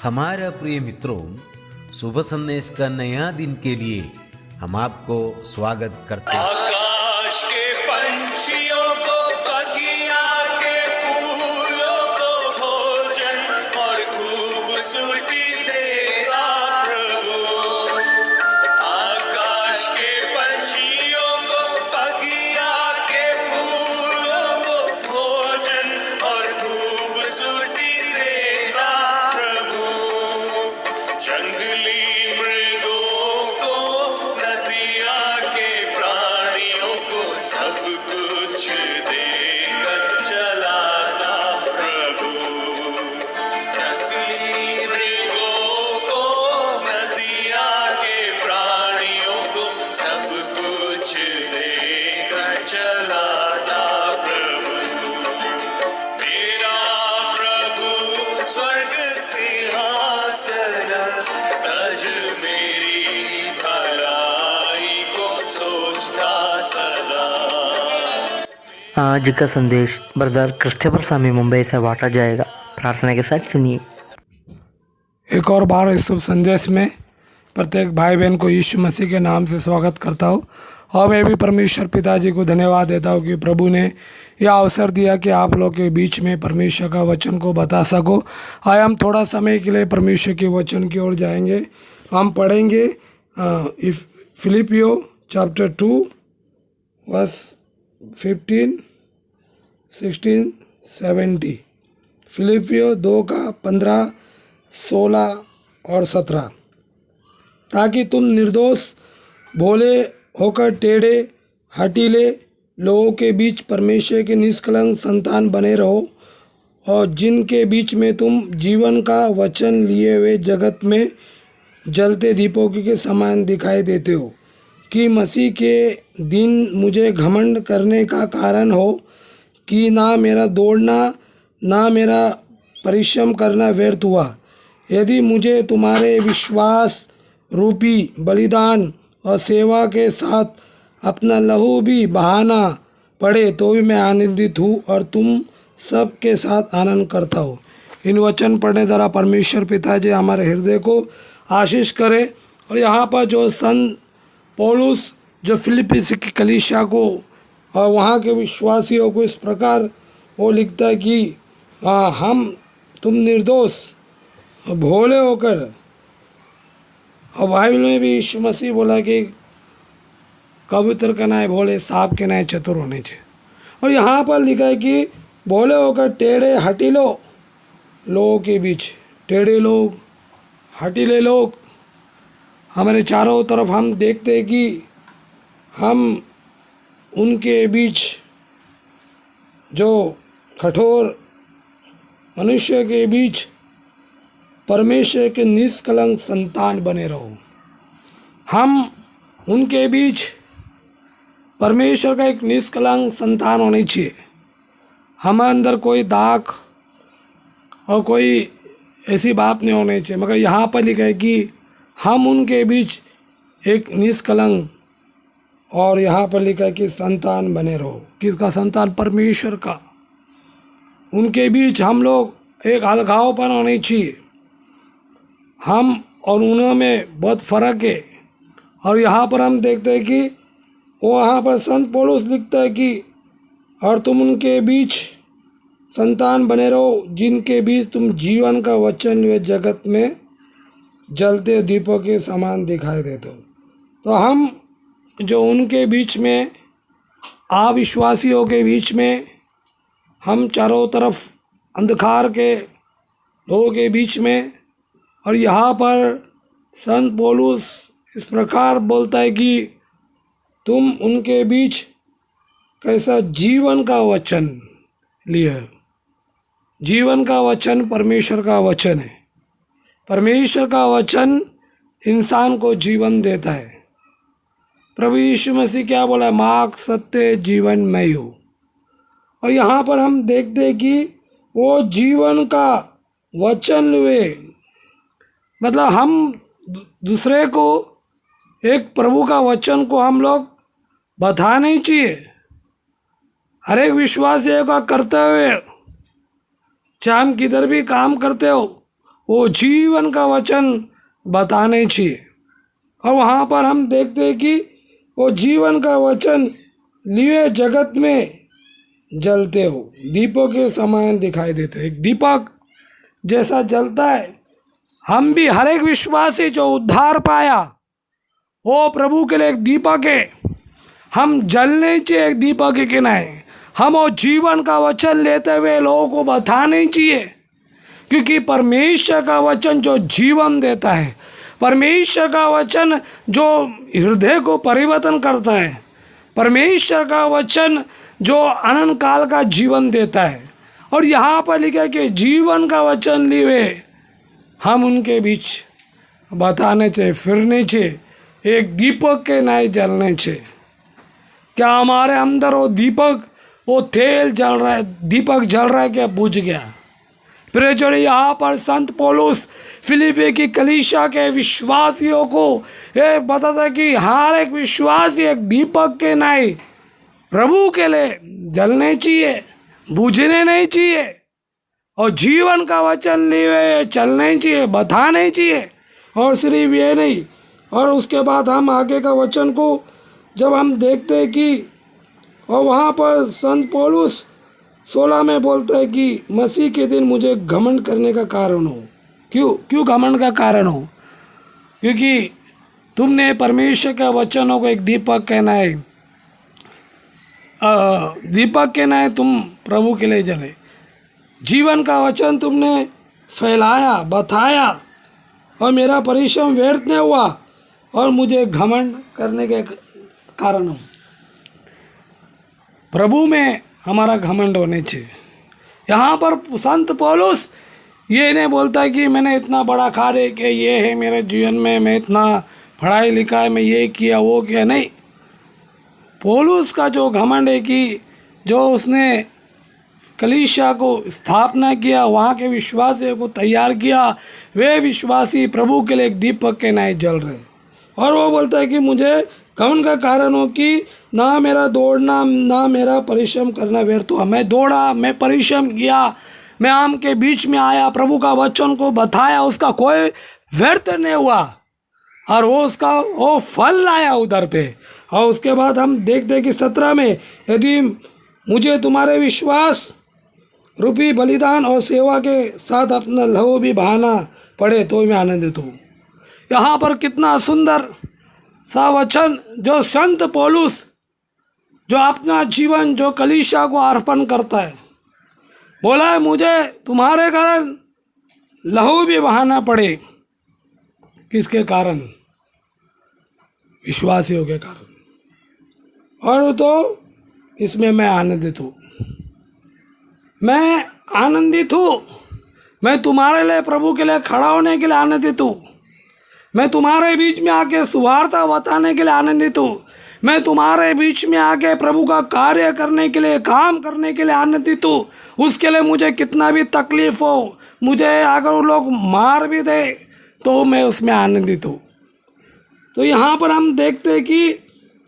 हमारे प्रिय मित्रों, शुभ संदेश का नया दिन के लिए हम आपको स्वागत करते हैं। आकाश के पंछियों को, बगिया के फूलों को भोजन और खूबसूरती देता प्रभु। आकाश के पंछियों को, बगिया के फूलों को भोजन और खूबसूरती देता प्रभु। जंगली मृगों को, नदिया के प्राणियों को सब कुछ देकर चलाता प्रभु। जंगली मृगों को, नदिया के प्राणियों को सब कुछ देकर चलाता प्रभु। मेरा प्रभु स्वर्ग सिंहासन, तज मेरी भलाई को सोचता सदा। आज का संदेश ब्रदर क्रिस्टोफर स्वामी मुंबई से बांटा जाएगा। प्रार्थना के साथ सुनिए। एक और बार इस शुभ संदेश में प्रत्येक भाई बहन को यीशु मसीह के नाम से स्वागत करता हूँ। और मैं भी परमेश्वर पिताजी को धन्यवाद देता हूँ कि प्रभु ने यह अवसर दिया कि आप लोग के बीच में परमेश्वर का वचन को बता सको। आए हम थोड़ा समय के लिए परमेश्वर के वचन की ओर जाएंगे। हम पढ़ेंगे फिलिपियो चैप्टर 2 वर्स 15, 16, 17। फिलिपियो 2 का 15, 16 और 17। ताकि तुम निर्दोष भोले होकर टेढ़े हठीले लोगों के बीच परमेश्वर के निष्कलंक संतान बने रहो, और जिनके बीच में तुम जीवन का वचन लिए हुए जगत में जलते दीपों के समान दिखाई देते हो, कि मसीह के दिन मुझे घमंड करने का कारण हो कि ना मेरा दौड़ना ना मेरा परिश्रम करना व्यर्थ हुआ। यदि मुझे तुम्हारे विश्वास रूपी बलिदान और सेवा के साथ अपना लहू भी बहाना पड़े तो भी मैं आनंदित हूँ और तुम सब के साथ आनंद करता हूँ। इन वचन पढ़ने द्वारा परमेश्वर पिताजी हमारे हृदय को आशीष करे। और यहाँ पर जो संत पौलुस जो फिलिप्पीस की कलीसिया को और वहाँ के विश्वासियों को इस प्रकार वो लिखता है कि तुम निर्दोष भोले होकर, और बाइबल में भी यीशु मसीह बोला कि कबूतर के नाय भोले, सांप के नाय चतुर होने चाहिए। और यहाँ पर लिखा है कि भोले होकर टेढ़े हठीलो लोगों के बीच, टेढ़े लोग हठीले लोग हमारे चारों तरफ हम देखते हैं कि हम उनके बीच जो कठोर मनुष्य के बीच परमेश्वर के निष्कलंक संतान बने रहो। हम उनके बीच परमेश्वर का एक निष्कलंक संतान होनी चाहिए। हमारे अंदर कोई दाग और कोई ऐसी बात नहीं होनी चाहिए। मगर यहाँ पर लिखा है कि हम उनके बीच एक निष्कलंक, और यहाँ पर लिखा है कि संतान बने रहो। किसका संतान? परमेश्वर का। उनके बीच हम लोग एक अलगावपन होनी चाहिए। हम और उन्हों में बहुत फ़र्क है। और यहाँ पर हम देखते हैं कि वो यहाँ पर संत पौलुस लिखता है कि और तुम उनके बीच संतान बने रहो, जिनके बीच तुम जीवन का वचन व जगत में जलते दीपों के समान दिखाई देते हो। तो हम जो उनके बीच में अविश्वासियों के बीच में, हम चारों तरफ अंधकार के लोगों के बीच में, और यहाँ पर संत पौलुस इस प्रकार बोलता है कि तुम उनके बीच कैसा जीवन का वचन लिए। जीवन का वचन परमेश्वर का वचन है। परमेश्वर का वचन इंसान को जीवन देता है। प्रभु यीशु मसीह क्या बोला? मार्ग सत्य जीवन मैं हूँ। और यहाँ पर हम देखते हैं कि वो जीवन का वचन वे, मतलब हम दूसरे को एक प्रभु का वचन को हम लोग बता नहीं चाहिए। हर एक विश्वासी का कर्तव्य, चाहे हम किधर भी काम करते हो, वो जीवन का वचन बताने चाहिए। और वहाँ पर हम देखते हैं कि वो जीवन का वचन लिए जगत में जलते हो, दीपों के समान दिखाई देते। एक दीपक जैसा जलता है, हम भी हर एक विश्वासी जो उद्धार पाया वो प्रभु के लिए एक दीपक है। हम जलने चाहिए एक दीपक के किनारे। हम वो जीवन का वचन लेते हुए लोगों को बताने चाहिए, क्योंकि परमेश्वर का वचन जो जीवन देता है, परमेश्वर का वचन जो हृदय को परिवर्तन करता है, परमेश्वर का वचन जो अनंत काल का जीवन देता है। और यहाँ पर लिखा कि जीवन का वचन लिए हम उनके बीच बताने चाहिए, फिरने चाहिए, एक दीपक के नाई जलने चाहिए। क्या हमारे अंदर वो दीपक, वो तेल जल रहा है, दीपक जल रहा है क्या बुझ गया? फिर जो यहाँ पर संत पौलुस फिलिपी की कलीसिया के विश्वासियों को ये बताता है कि हर एक विश्वासी एक दीपक के नाई प्रभु के लिए जलने चाहिए, बुझने नहीं चाहिए। और जीवन का वचन लिए चलने चाहिए, बताने चाहिए। और सिर्फ ये नहीं, और उसके बाद हम आगे का वचन को जब हम देखते हैं कि और वहाँ पर संत पौलुस 16 में बोलता है कि मसीह के दिन मुझे घमंड करने का कारण हो। क्यों घमंड का कारण हो? क्योंकि तुमने परमेश्वर का वचनों को एक दीपक कहना है, दीपक कहना है, तुम प्रभु के लिए जले। जीवन का वचन तुमने फैलाया, बताया, और मेरा परिश्रम व्यर्थ नहीं हुआ और मुझे घमंड करने के कारण हो। प्रभु में हमारा घमंड होने चाहिए। यहाँ पर संत पौलुस ये नहीं बोलता कि मैंने इतना बड़ा कार्य किया, ये है मेरे जीवन में, मैं इतना पढ़ाई लिखा है, मैं ये किया वो किया। नहीं, पौलुस का जो घमंड है कि जो उसने कलीसिया को स्थापना किया, वहाँ के विश्वासियों को तैयार किया, वे विश्वासी प्रभु के लिए एक दीपक के नाई जल रहे। और वो बोलता है कि मुझे घमंड का कारण हो कि ना मेरा दौड़ना, ना मेरा परिश्रम करना व्यर्थ हुआ। मैं दौड़ा, मैं परिश्रम किया, मैं आम के बीच में आया, प्रभु का वचन को बताया, उसका कोई व्यर्थ नहीं हुआ और वो उसका वो फल लाया उधर पे। और उसके बाद हम देखते कि 17 में, यदि मुझे तुम्हारे विश्वास रूपी बलिदान और सेवा के साथ अपना लहू भी बहाना पड़े तो मैं आनंदित हूँ। यहाँ पर कितना सुंदर सा वचन जो संत पौलुस जो अपना जीवन जो कलीसिया को अर्पण करता है, बोला है मुझे तुम्हारे कारण लहू भी बहाना पड़े। किसके कारण? विश्वासियों के कारण। और तो इसमें मैं आनंदित हूँ, मैं आनंदित हूँ। मैं तुम्हारे लिए, प्रभु के लिए खड़ा होने के लिए आनंदित हूँ। मैं तुम्हारे बीच में आके सुवार्ता बताने के लिए आनंदित हूँ। मैं तुम्हारे बीच में आके प्रभु का कार्य करने के लिए, काम करने के लिए आनंदित हूँ। उसके लिए मुझे कितना भी तकलीफ हो, मुझे अगर लोग मार भी दे तो मैं उसमें आनंदित हूँ। तो यहाँ पर हम देखते हैं कि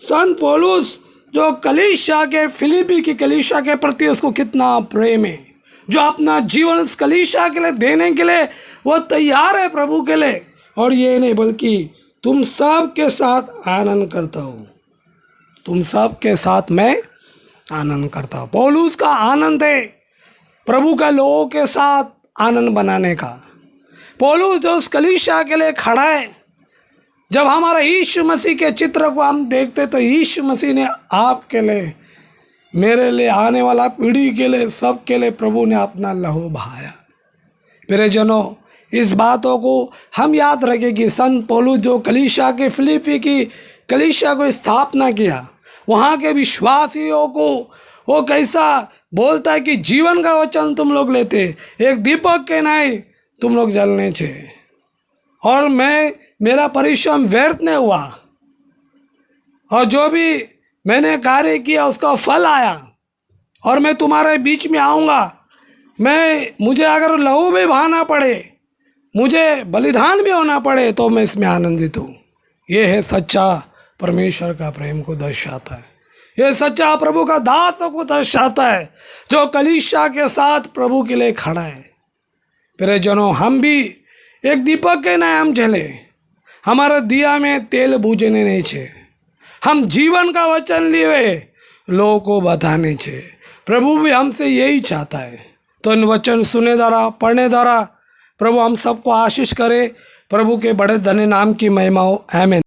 संत पौलुस जो कलीसिया के, फिलिपी की कलीसिया के प्रति उसको कितना प्रेम है, जो अपना जीवन उस कलीसिया के लिए देने के लिए वो तैयार है प्रभु के लिए। और ये नहीं बल्कि तुम सब के साथ आनंद करता हूँ, तुम सब के साथ मैं आनंद करता हूँ। पौलुस का आनंद है प्रभु का लोगों के साथ आनंद बनाने का। पौलुस जो उस कलीसिया के लिए खड़ा है, जब हमारा यीशु मसीह के चित्र को हम देखते तो यीशु मसीह ने आपके लिए, मेरे लिए, आने वाला पीढ़ी के लिए, सब के लिए प्रभु ने अपना लहू बहाया। मेरे जनों, इस बातों को हम याद रखें कि संत पौलुस जो कलीसिया के, फिलिपी की कलीसिया को स्थापना किया, वहाँ के विश्वासियों को वो कैसा बोलता है कि जीवन का वचन तुम लोग लेते, एक दीपक के नाई तुम लोग जलने चाहिए। और मेरा परिश्रम व्यर्थ नहीं हुआ, और जो भी मैंने कार्य किया उसका फल आया। और मैं तुम्हारे बीच में आऊँगा, मुझे अगर लहू भी बहाना पड़े, मुझे बलिदान भी होना पड़े, तो मैं इसमें आनंदित हूँ। ये है सच्चा परमेश्वर का प्रेम को दर्शाता है। ये सच्चा प्रभु का दासों को दर्शाता है, जो कलीसिया के साथ प्रभु के लिए खड़ा है। प्रिय जनों, हम भी एक दीपक के नए हम जले, हमारा दिया में तेल बूझने नहीं छे। हम जीवन का वचन लिए लोगों को बताने छे। प्रभु भी हमसे यही चाहता है। तो इन वचन सुने द्वारा, पढ़ने द्वारा प्रभु हम सबको आशीष करे। प्रभु के बड़े धन्य नाम की महिमा हो। आमीन।